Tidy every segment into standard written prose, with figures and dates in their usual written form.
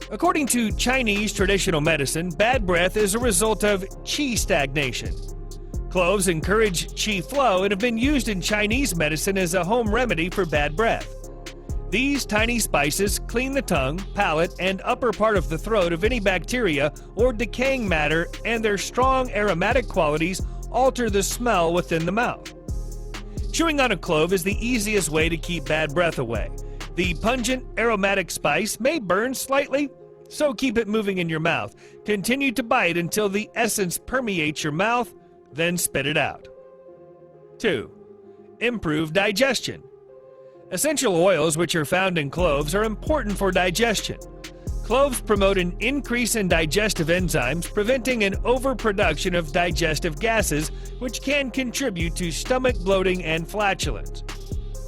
According to Chinese traditional medicine, bad breath is a result of qi stagnation. Cloves encourage qi flow and have been used in Chinese medicine as a home remedy for bad breath. These tiny spices clean the tongue, palate, and upper part of the throat of any bacteria or decaying matter, and their strong aromatic qualities alter the smell within the mouth. Chewing on a clove is the easiest way to keep bad breath away. The pungent, aromatic spice may burn slightly, so keep it moving in your mouth. Continue to bite until the essence permeates your mouth, then spit it out. 2. Improve digestion. Essential oils which are found in cloves are important for digestion. Cloves promote an increase in digestive enzymes, preventing an overproduction of digestive gases, which can contribute to stomach bloating and flatulence.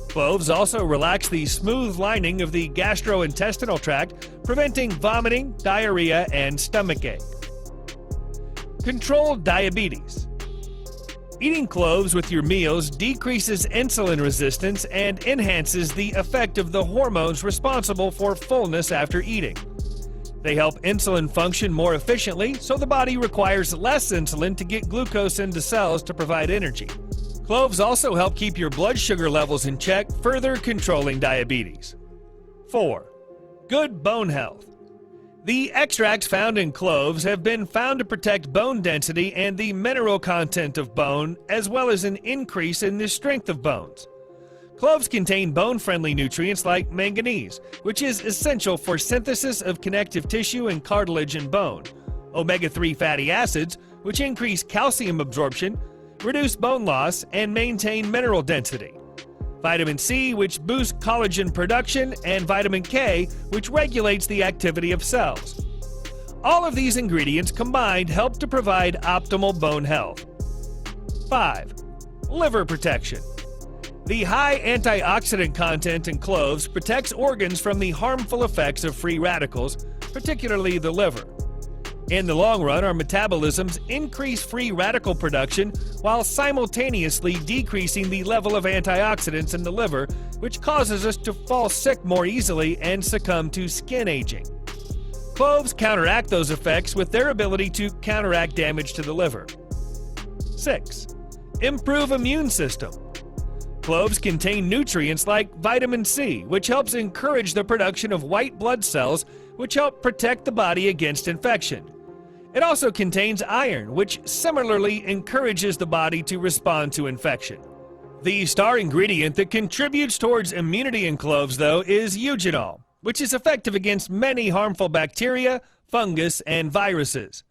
Cloves also relax the smooth lining of the gastrointestinal tract, preventing vomiting, diarrhea, and stomachache. Control diabetes. Eating cloves with your meals decreases insulin resistance and enhances the effect of the hormones responsible for fullness after eating. They help insulin function more efficiently, so the body requires less insulin to get glucose into cells to provide energy. Cloves also help keep your blood sugar levels in check, further controlling diabetes. 4. Good bone health. The extracts found in cloves have been found to protect bone density and the mineral content of bone, as well as an increase in the strength of bones. Cloves contain bone-friendly nutrients like manganese, which is essential for synthesis of connective tissue and cartilage in bone, omega-3 fatty acids, which increase calcium absorption, reduce bone loss, and maintain mineral density, vitamin C, which boosts collagen production, and vitamin K, which regulates the activity of cells. All of these ingredients combined help to provide optimal bone health. 5. Liver protection. The high antioxidant content in cloves protects organs from the harmful effects of free radicals, particularly the liver. In the long run, our metabolisms increase free radical production while simultaneously decreasing the level of antioxidants in the liver, which causes us to fall sick more easily and succumb to skin aging. Cloves counteract those effects with their ability to counteract damage to the liver. 6. Improve immune system. Cloves contain nutrients like vitamin C, which helps encourage the production of white blood cells, which help protect the body against infection. It also contains iron, which similarly encourages the body to respond to infection. The star ingredient that contributes towards immunity in cloves, though, is eugenol, which is effective against many harmful bacteria, fungus, and viruses.